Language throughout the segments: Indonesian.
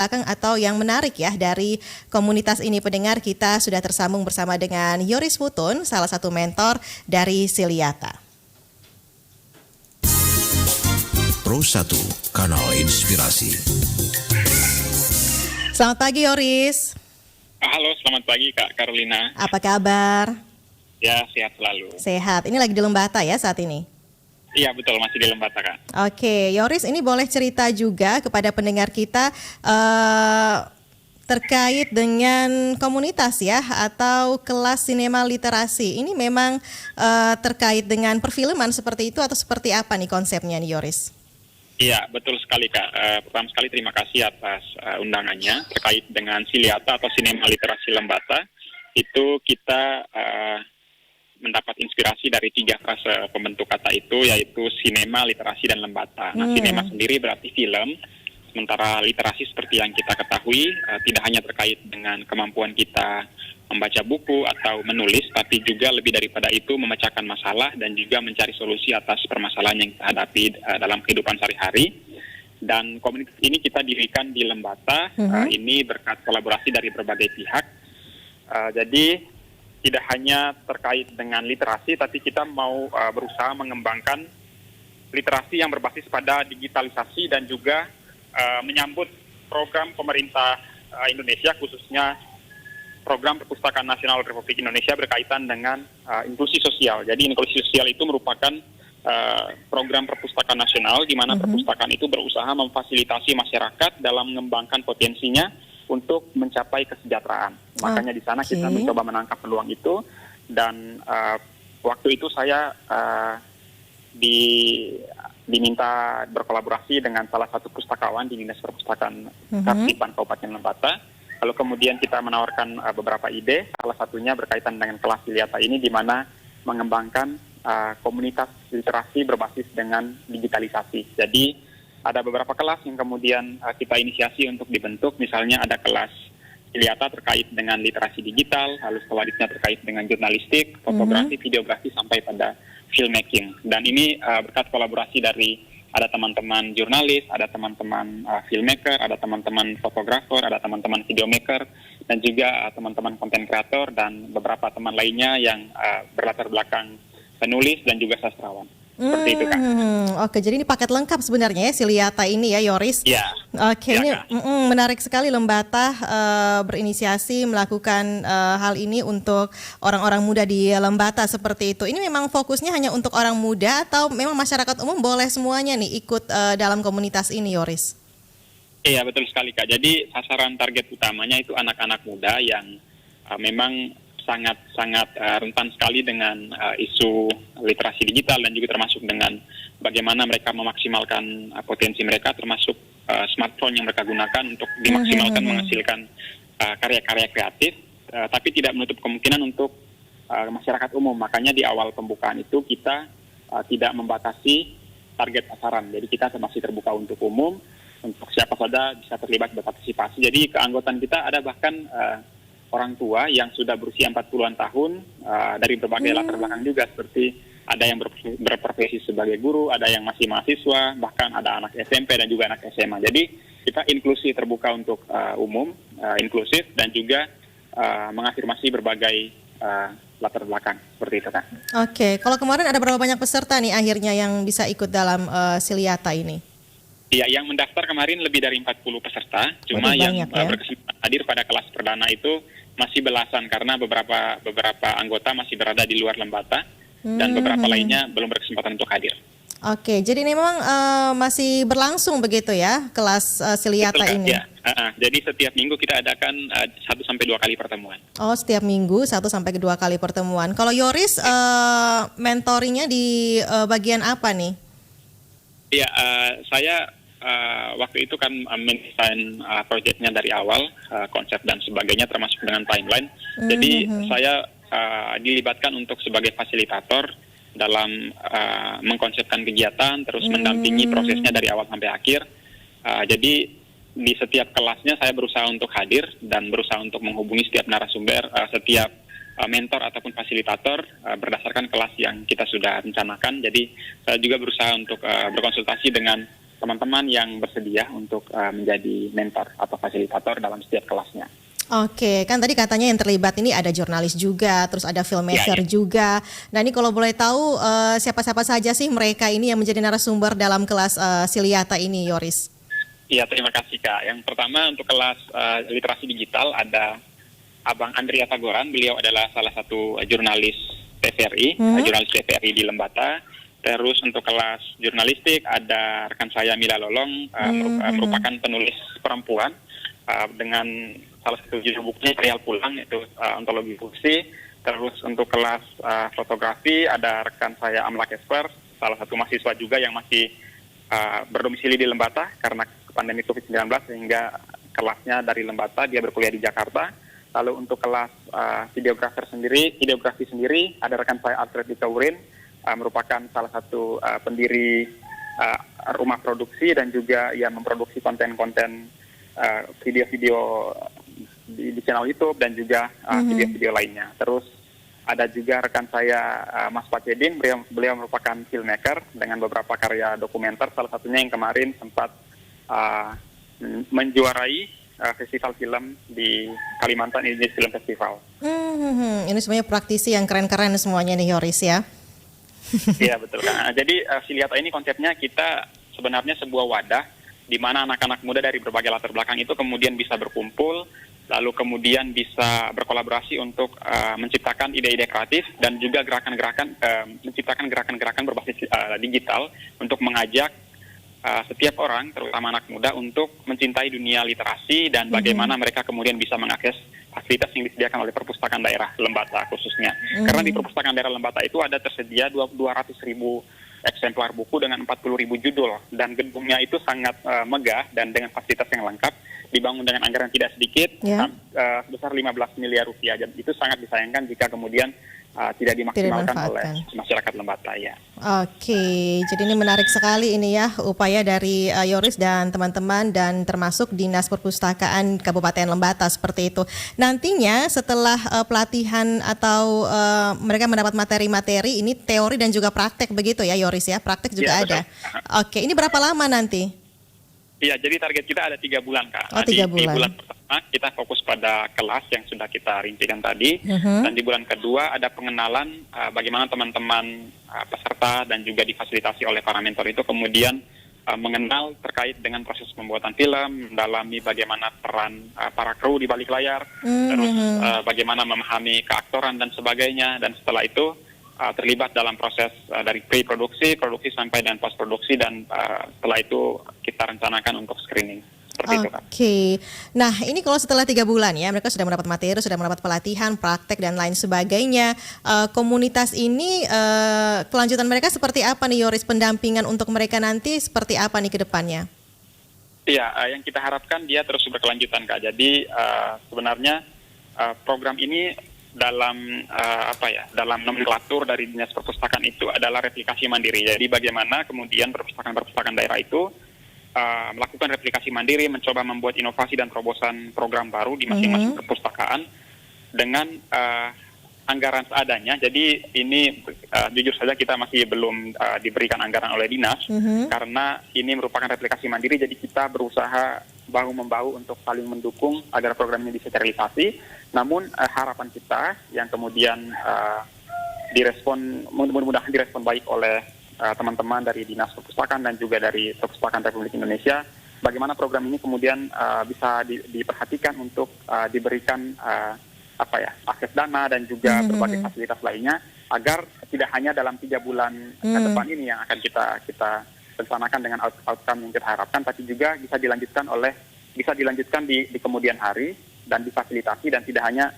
belakang atau yang menarik ya dari komunitas ini. Pendengar, kita sudah tersambung bersama dengan Yoris Putun, salah satu mentor dari Siliata. Pro 1, Kanal Inspirasi. Selamat pagi Yoris. Halo, selamat pagi Kak Carolina. Apa kabar? Ya, sehat selalu. Sehat. Ini lagi di Lembata ya saat ini? Iya, betul, masih di Lembata, Kak. Oke, Yoris, ini boleh cerita juga kepada pendengar kita terkait dengan komunitas ya, atau kelas sinema literasi. Ini memang terkait dengan perfilman seperti itu atau seperti apa nih konsepnya nih Yoris? Iya, betul sekali Kak. Pertama sekali terima kasih atas undangannya terkait dengan Siliata atau Sinema Literasi Lembata. Itu kita mendapat inspirasi dari 3 frase pembentuk kata itu, yaitu sinema, literasi, dan lembata. Nah, sinema sendiri berarti film, sementara literasi seperti yang kita ketahui tidak hanya terkait dengan kemampuan kita membaca buku atau menulis, tapi juga lebih daripada itu memecahkan masalah dan juga mencari solusi atas permasalahan yang kita hadapi dalam kehidupan sehari-hari. Dan komunitas ini kita dirikan di Lembata, ini berkat kolaborasi dari berbagai pihak. Jadi tidak hanya terkait dengan literasi, tapi kita mau berusaha mengembangkan literasi yang berbasis pada digitalisasi dan juga menyambut program pemerintah Indonesia, khususnya program Perpustakaan Nasional Republik Indonesia berkaitan dengan inklusi sosial. Jadi inklusi sosial itu merupakan program perpustakaan nasional di mana perpustakaan itu berusaha memfasilitasi masyarakat dalam mengembangkan potensinya untuk mencapai kesejahteraan. Makanya di sana kita mencoba menangkap peluang itu, dan waktu itu saya diminta berkolaborasi dengan salah satu pustakawan di Dinas Perpustakaan Kearsipan Kabupaten Lembata. Lalu kemudian kita menawarkan beberapa ide, salah satunya berkaitan dengan kelas Siliata ini, di mana mengembangkan komunitas literasi berbasis dengan digitalisasi. Jadi ada beberapa kelas yang kemudian kita inisiasi untuk dibentuk, misalnya ada kelas Siliata terkait dengan literasi digital, lalu selanjutnya terkait dengan jurnalistik, fotografi, videografi, sampai pada filmmaking. Dan ini berkat kolaborasi dari ada teman-teman jurnalis, ada teman-teman filmmaker, ada teman-teman fotografer, ada teman-teman videomaker, dan juga teman-teman konten kreator, dan beberapa teman lainnya yang berlatar belakang penulis dan juga sastrawan. Seperti itu, Kak. Oke, jadi ini paket lengkap sebenarnya ya Siliata ini ya Yoris. Iya. Oke, ini menarik sekali Lembata berinisiasi melakukan hal ini untuk orang-orang muda di Lembata seperti itu. Ini memang fokusnya hanya untuk orang muda atau memang masyarakat umum boleh semuanya nih ikut dalam komunitas ini Yoris? Iya, betul sekali Kak. Jadi sasaran target utamanya itu anak-anak muda yang memang sangat rentan sekali dengan isu literasi digital, dan juga termasuk dengan bagaimana mereka memaksimalkan potensi mereka, termasuk smartphone yang mereka gunakan untuk dimaksimalkan menghasilkan karya-karya kreatif, tapi tidak menutup kemungkinan untuk masyarakat umum. Makanya di awal pembukaan itu kita tidak membatasi target pasaran, jadi kita masih terbuka untuk umum, untuk siapa saja bisa terlibat berpartisipasi. Jadi keanggotaan kita ada bahkan orang tua yang sudah berusia 40-an tahun dari berbagai latar belakang juga, seperti ada yang berprofesi sebagai guru, ada yang masih mahasiswa, bahkan ada anak SMP dan juga anak SMA. Jadi kita inklusi terbuka untuk umum, inklusif, dan juga mengafirmasi berbagai latar belakang, seperti itu Kak. Oke, kalau kemarin ada berapa banyak peserta nih akhirnya yang bisa ikut dalam Siliata ini? Iya, yang mendaftar kemarin lebih dari 40 peserta, cuma yang berkesempatan hadir pada kelas perdana itu masih belasan, karena beberapa anggota masih berada di luar Lembata, dan beberapa lainnya belum berkesempatan untuk hadir. Oke, jadi ini memang masih berlangsung begitu ya kelas Siliata ini? Ya. Jadi setiap minggu kita adakan 1-2 kali pertemuan. Oh, setiap minggu 1-2 kali pertemuan. Kalau Yoris mentoringnya di bagian apa nih? Iya, saya waktu itu kan mendesain proyeknya dari awal, konsep dan sebagainya, termasuk dengan timeline. Jadi saya dilibatkan untuk sebagai fasilitator dalam mengkonsepkan kegiatan, terus mendampingi prosesnya dari awal sampai akhir. Jadi di setiap kelasnya saya berusaha untuk hadir dan berusaha untuk menghubungi setiap narasumber, setiap mentor ataupun fasilitator berdasarkan kelas yang kita sudah rencanakan. Jadi saya juga berusaha untuk berkonsultasi dengan teman-teman yang bersedia untuk menjadi mentor atau fasilitator dalam setiap kelasnya. Oke, kan tadi katanya yang terlibat ini ada jurnalis juga, terus ada filmmaker juga. Nah ini kalau boleh tahu siapa-siapa saja sih mereka ini yang menjadi narasumber dalam kelas Siliata ini, Yoris? Iya, terima kasih Kak. Yang pertama untuk kelas literasi digital ada Abang Andrea Tagoran, beliau adalah salah satu jurnalis TVRI, jurnalis TVRI di Lembata. Terus untuk kelas jurnalistik ada rekan saya Mila Lolong, merupakan penulis perempuan dengan salah satu judul bukunya Serial Pulang, itu ontologi fungsi. Terus untuk kelas fotografi ada rekan saya Amla Kesper, salah satu mahasiswa juga yang masih berdomisili di Lembata karena pandemi COVID-19 sehingga kelasnya dari Lembata, dia berkuliah di Jakarta. Lalu untuk kelas videografi sendiri ada rekan saya Alfred Dikaurin, merupakan salah satu pendiri rumah produksi dan juga yang memproduksi konten-konten video-video di channel YouTube dan juga video-video lainnya. Terus ada juga rekan saya Mas Pacedin, beliau merupakan filmmaker dengan beberapa karya dokumenter, salah satunya yang kemarin sempat menjuarai festival film di Kalimantan Indonesian Film Festival. Ini semuanya praktisi yang keren-keren semuanya nih, Yoris ya. Iya betul kan. Jadi Siliata ini konsepnya kita sebenarnya sebuah wadah di mana anak-anak muda dari berbagai latar belakang itu kemudian bisa berkumpul, lalu kemudian bisa berkolaborasi untuk menciptakan ide-ide kreatif dan juga menciptakan gerakan-gerakan berbasis digital untuk mengajak setiap orang, terutama anak muda, untuk mencintai dunia literasi dan bagaimana mereka kemudian bisa mengakses fasilitas yang disediakan oleh perpustakaan daerah Lembata khususnya. Karena di perpustakaan daerah Lembata itu ada tersedia 200.000 eksemplar buku dengan 40.000 judul, dan gedungnya itu sangat megah dan dengan fasilitas yang lengkap, dibangun dengan anggaran tidak sedikit, sebesar 15 miliar rupiah. Dan itu sangat disayangkan jika kemudian tidak dimaksimalkan oleh masyarakat Lembata ya. Oke, jadi ini menarik sekali ini ya upaya dari Yoris dan teman-teman dan termasuk Dinas Perpustakaan Kabupaten Lembata seperti itu. Nantinya setelah pelatihan atau mereka mendapat materi-materi ini teori dan juga praktek begitu ya Yoris ya, praktek juga ada. Oke, ini berapa lama nanti? Iya, jadi target kita ada 3 bulan Kak. Oh, 3 bulan. Di bulan pertama kita fokus pada kelas yang sudah kita rincikan tadi, dan di bulan kedua ada pengenalan bagaimana teman-teman peserta dan juga difasilitasi oleh para mentor itu kemudian mengenal terkait dengan proses pembuatan film, mendalami bagaimana peran para kru di balik layar, terus bagaimana memahami keaktoran dan sebagainya, dan setelah itu terlibat dalam proses dari pre-produksi, produksi sampai dan post-produksi, dan setelah itu kita rencanakan untuk screening. Seperti itu, Kak. Oke, nah ini kalau setelah 3 bulan ya, mereka sudah mendapat materi, sudah mendapat pelatihan, praktek dan lain sebagainya. Komunitas ini kelanjutan mereka seperti apa nih Yoris? Pendampingan untuk mereka nanti seperti apa nih ke depannya? Iya, yang kita harapkan dia terus berkelanjutan Kak. Jadi sebenarnya program ini dalam dalam nomenklatur dari Dinas Perpustakaan itu adalah replikasi mandiri. Jadi bagaimana kemudian perpustakaan daerah itu melakukan replikasi mandiri, mencoba membuat inovasi dan terobosan program baru di masing-masing perpustakaan dengan anggaran seadanya. Jadi ini jujur saja kita masih belum diberikan anggaran oleh dinas karena ini merupakan replikasi mandiri. Jadi kita berusaha bahu-membahu untuk saling mendukung agar program ini bisa terrealisasi. Namun harapan kita yang kemudian mudah-mudahan direspon baik oleh teman-teman dari Dinas Perpustakaan dan juga dari Perpustakaan Republik Indonesia, bagaimana program ini kemudian bisa diperhatikan untuk diberikan akses dana dan juga berbagai fasilitas lainnya, agar tidak hanya dalam 3 bulan ke depan ini yang akan kita rencanakan dengan outcome yang kita harapkan, tapi juga bisa dilanjutkan di kemudian hari dan difasilitasi, dan tidak hanya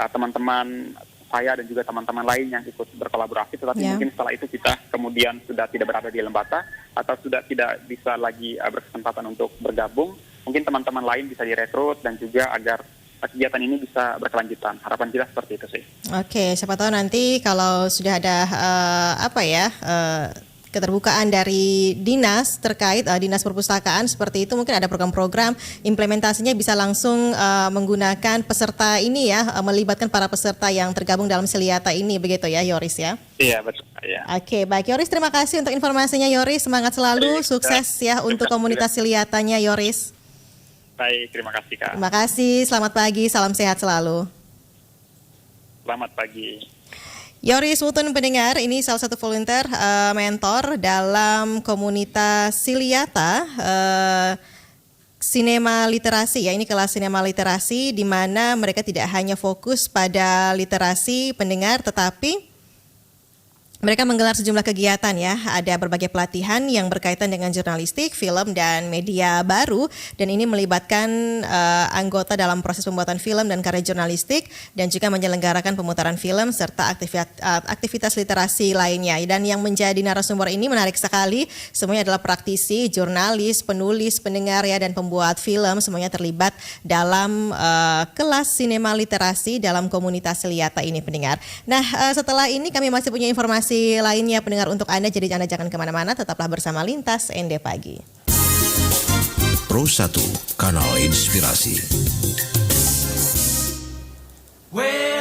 teman-teman saya dan juga teman-teman lain yang ikut berkolaborasi, tetapi mungkin setelah itu kita kemudian sudah tidak berada di Lembata atau sudah tidak bisa lagi berkesempatan untuk bergabung, mungkin teman-teman lain bisa direkrut dan juga agar kegiatan ini bisa berkelanjutan. Harapan kita seperti itu sih. Oke, siapa tahu nanti kalau sudah ada keterbukaan dari dinas terkait dinas perpustakaan seperti itu, mungkin ada program-program implementasinya bisa langsung menggunakan peserta ini ya, melibatkan para peserta yang tergabung dalam Siliata ini, begitu ya Yoris ya? Iya, betul. Ya. Oke, baik Yoris, terima kasih untuk informasinya Yoris, semangat selalu, sukses ya untuk komunitas Siliatanya Yoris. Baik, terima kasih Kak. Terima kasih, selamat pagi, salam sehat selalu. Selamat pagi. Yoris Wutun pendengar, ini salah satu volunteer mentor dalam komunitas Siliata Sinema Literasi ya. Ini kelas sinema literasi di mana mereka tidak hanya fokus pada literasi pendengar, tetapi mereka menggelar sejumlah kegiatan ya, ada berbagai pelatihan yang berkaitan dengan jurnalistik, film, dan media baru. Dan ini melibatkan anggota dalam proses pembuatan film dan karya jurnalistik, dan juga menyelenggarakan pemutaran film serta aktivitas literasi lainnya. Dan yang menjadi narasumber ini menarik sekali, semuanya adalah praktisi, jurnalis, penulis, pendengar ya, dan pembuat film, semuanya terlibat dalam kelas sinema literasi dalam komunitas Siliata ini pendengar. Nah setelah ini kami masih punya informasi lainnya pendengar untuk Anda, jadi Anda jangan kemana-mana, tetaplah bersama Lintas ND Pagi. Pro 1, Kanal Inspirasi.